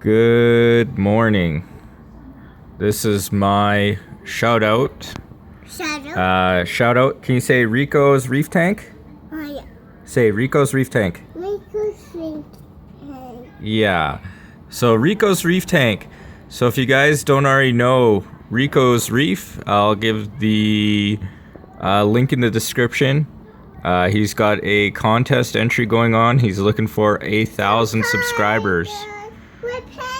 Good morning. This is my shout out. Shout out. Can you say Rico's Reef Tank? Oh, yeah. Say Rico's Reef Tank. Rico's Reef. Yeah. So Rico's Reef Tank. So if you guys don't already know Rico's Reef, I'll give the link in the description. He's got a contest entry going on. He's looking for 1,000 subscribers.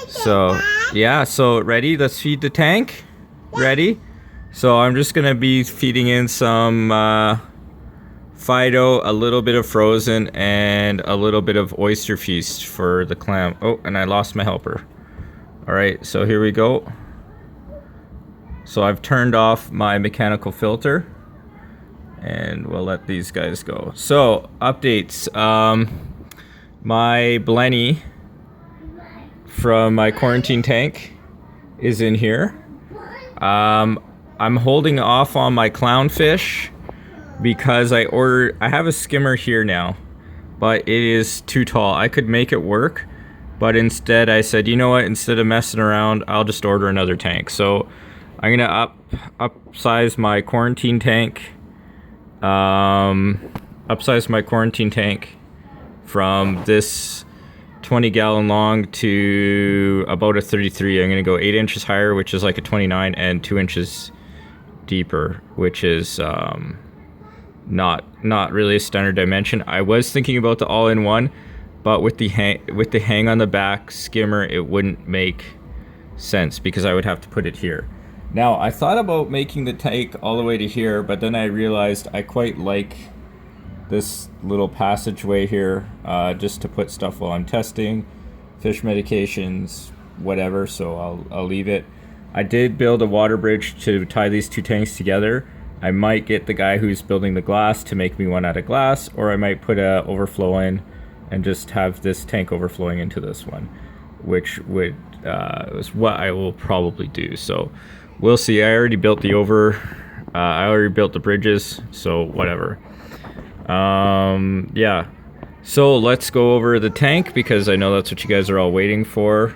So yeah, so ready? Let's feed the tank. Ready? So I'm just gonna be feeding in some Fido, a little bit of frozen, and a little bit of oyster feast for the clam. Oh, and I lost my helper. All right, so here we go. So I've turned off my mechanical filter, and we'll let these guys go. So updates. My Blenny from my quarantine tank is in here. I'm holding off on my clownfish because I have a skimmer here now, but it is too tall. I could make it work, but instead I said, you know what, instead of messing around, I'll just order another tank. So I'm gonna upsize my quarantine tank. Upsize my quarantine tank from this 20-gallon long to about a 33. I'm gonna go 8 inches higher, which is like a 29, and 2 inches deeper, which is not really a standard dimension. I was thinking about the all-in-one, but with the hang on the back skimmer, it wouldn't make sense because I would have to put it here. Now I thought about making the tank all the way to here, but then I realized I quite like this little passageway here, just to put stuff while I'm testing, fish medications, whatever, so I'll leave it. I did build a water bridge to tie these two tanks together. I might get the guy who's building the glass to make me one out of glass, or I might put a overflow in and just have this tank overflowing into this one, which would is what I will probably do. So we'll see. I already built the I already built the bridges, so whatever. Yeah, so let's go over the tank because I know that's what you guys are all waiting for,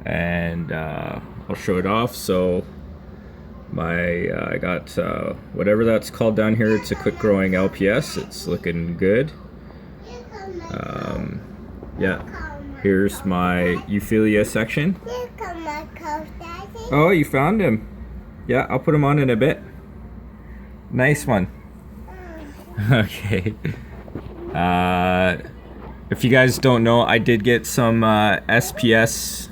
and I'll show it off. So I got whatever that's called down here. It's a quick growing LPS. It's looking good. Yeah, here's my Euphilia section. Oh, you found him. Yeah, I'll put him on in a bit. Nice one. Okay. If you guys don't know, I did get some SPS.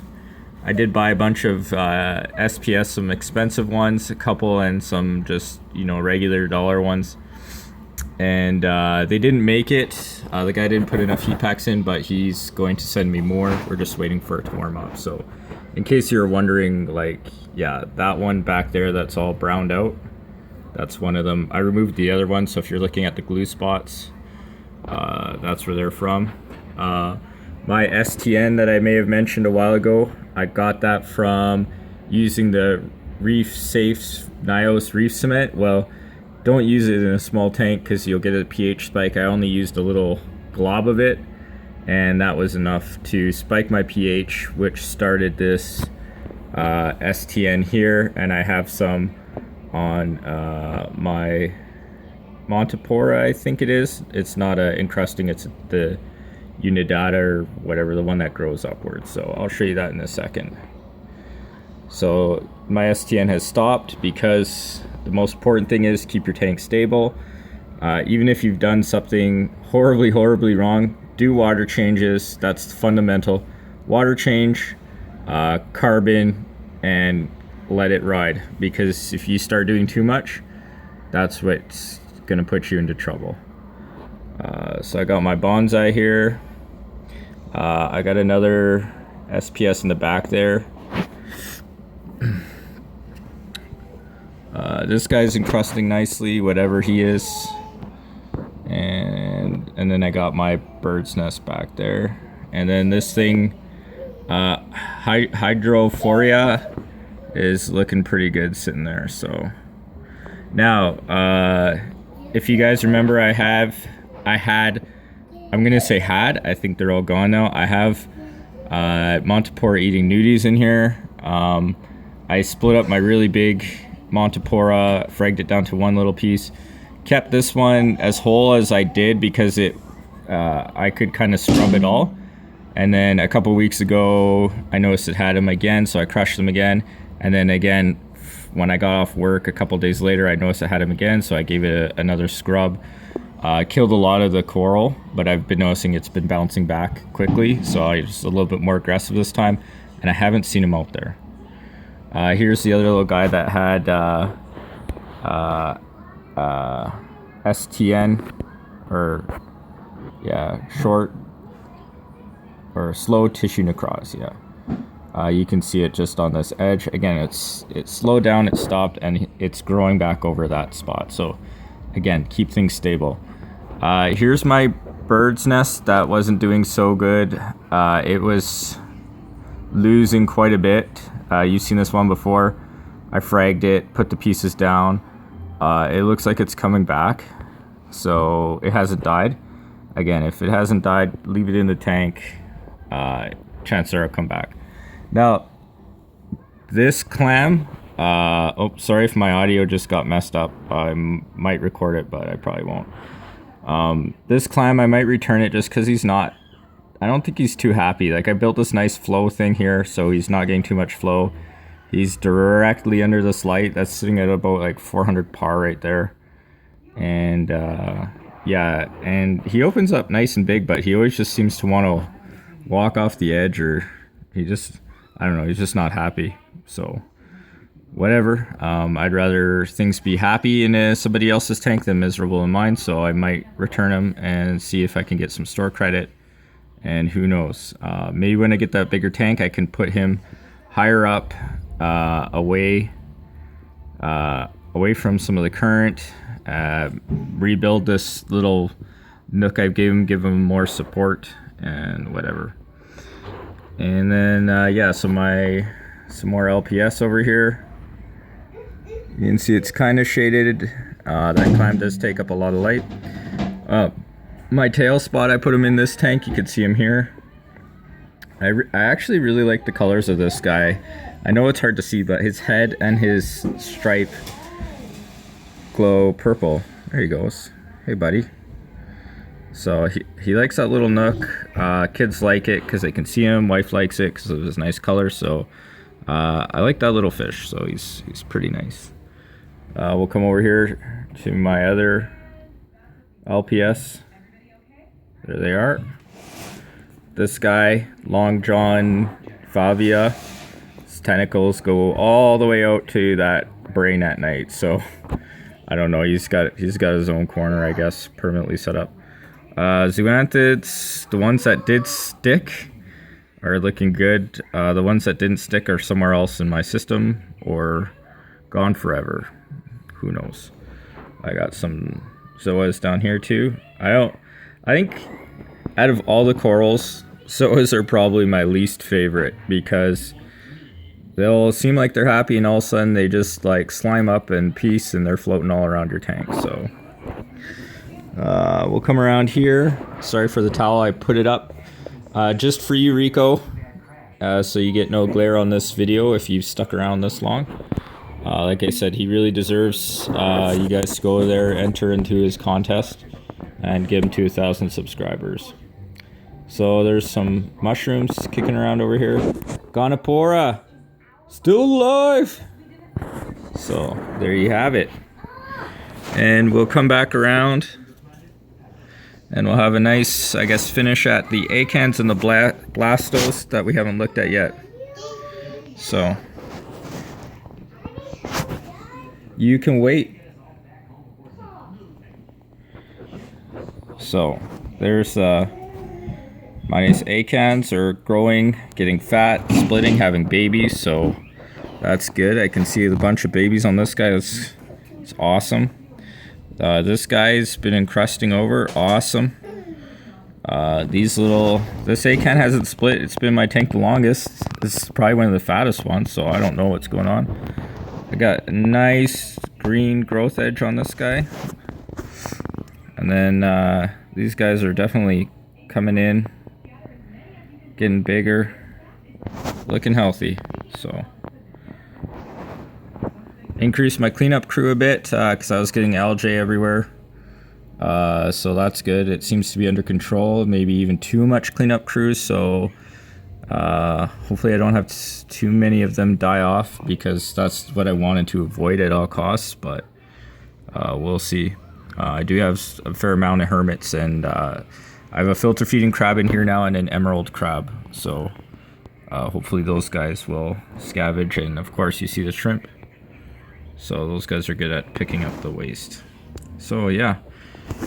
I did buy a bunch of SPS, some expensive ones, a couple, and some just, regular dollar ones. And they didn't make it. The guy didn't put enough heat packs in, but he's going to send me more. We're just waiting for it to warm up. So in case you're wondering, yeah, that one back there that's all browned out, that's one of them. I removed the other one, so if you're looking at the glue spots, that's where they're from. My STN that I may have mentioned a while ago, I got that from using the Reef Safe Nios Reef Cement. Well, don't use it in a small tank because you'll get a pH spike. I only used a little glob of it, and that was enough to spike my pH, which started this STN here, and I have some on my Montipora, I think it is. It's not a encrusting, it's the Unidata or whatever, the one that grows upwards. So I'll show you that in a second. So my STN has stopped because the most important thing is keep your tank stable. Even if you've done something horribly wrong, do water changes. That's fundamental. Water change, carbon, and let it ride, because if you start doing too much, that's what's gonna put you into trouble. So I got my bonsai here. I got another SPS in the back there. This guy's encrusting nicely, whatever he is, and then I got my bird's nest back there, and then this thing, Hydrophoria, is looking pretty good sitting there. So now, if you guys remember, I had, I think they're all gone now. I have Montipora eating nudies in here. I split up my really big Montipora, fragged it down to one little piece. Kept this one as whole as I did because I could kind of scrub it all. And then a couple weeks ago, I noticed it had them again, so I crushed them again. And then again, when I got off work a couple days later, I noticed I had them again, so I gave it another scrub. Killed a lot of the coral, but I've been noticing it's been bouncing back quickly, so I was a little bit more aggressive this time, and I haven't seen him out there. Here's the other little guy that had STN, or short or slow tissue necrosis. You can see it just on this edge. Again, it's slowed down, it stopped, and it's growing back over that spot. So again, keep things stable. Here's my bird's nest that wasn't doing so good. It was losing quite a bit. You've seen this one before. I fragged it, put the pieces down. It looks like it's coming back, so it hasn't died. Again, if it hasn't died, leave it in the tank. Chances are it'll come back. Now, this clam, sorry if my audio just got messed up. I might record it, but I probably won't. This clam, I might return it just because I don't think he's too happy. Like, I built this nice flow thing here, so he's not getting too much flow. He's directly under this light. That's sitting at about like 400 par right there. And yeah, and he opens up nice and big, but he always just seems to want to walk off the edge, or I don't know, he's just not happy. So whatever. I'd rather things be happy in somebody else's tank than miserable in mine, so I might return him and see if I can get some store credit. And who knows, maybe when I get that bigger tank, I can put him higher up, away from some of the current, rebuild this little nook I gave him, give him more support and whatever. And then yeah, so some more LPS over here. You can see it's kind of shaded. That clam does take up a lot of light. My tail spot, I put him in this tank. You can see him here. I actually really like the colors of this guy. I know it's hard to see, but his head and his stripe glow purple. There he goes. Hey, buddy. So he likes that little nook. Kids like it because they can see him. Wife likes it because of his nice color. So I like that little fish. So he's pretty nice. We'll come over here to my other LPS. There they are. This guy, Long John Favia, his tentacles go all the way out to that brain at night. So I don't know. He's got his own corner, I guess, permanently set up. Zoanthids, the ones that did stick are looking good. The ones that didn't stick are somewhere else in my system or gone forever. Who knows? I got some zoas down here too. I think out of all the corals, zoas are probably my least favorite because they'll seem like they're happy and all of a sudden they just like slime up in peace and they're floating all around your tank. So we'll come around here. Sorry for the towel, I put it up just for you, Rico, so you get no glare on this video if you've stuck around this long. Like I said, he really deserves you guys to go there, enter into his contest, and get him to 1,000 subscribers. So there's some mushrooms kicking around over here. Gonapora, still alive. So there you have it. And we'll come back around and we'll have a nice, I guess, finish at the acans and the blastos that we haven't looked at yet. So you can wait. So there's my nice acans are growing, getting fat, splitting, having babies, so that's good. I can see a bunch of babies on this guy. It's awesome. This guy's been encrusting over, awesome. This acan hasn't split. It's been my tank the longest. This is probably one of the fattest ones, so I don't know what's going on. I got a nice green growth edge on this guy. And then these guys are definitely coming in, getting bigger. looking healthy. So increased my cleanup crew a bit because I was getting algae everywhere. So that's good. It seems to be under control. Maybe even too much cleanup crews. So hopefully I don't have too many of them die off, because that's what I wanted to avoid at all costs. But we'll see. I do have a fair amount of hermits, and I have a filter feeding crab in here now and an emerald crab. So hopefully those guys will scavenge. And of course you see the shrimp. So those guys are good at picking up the waste. So yeah.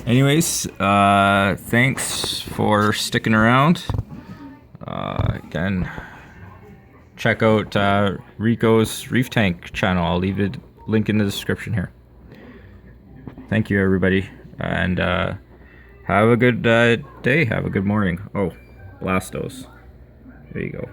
Anyways, thanks for sticking around. Again, check out Rico's Reef Tank channel. I'll leave a link in the description here. Thank you, everybody, and have a good day. Have a good morning. Oh, Blastos. There you go.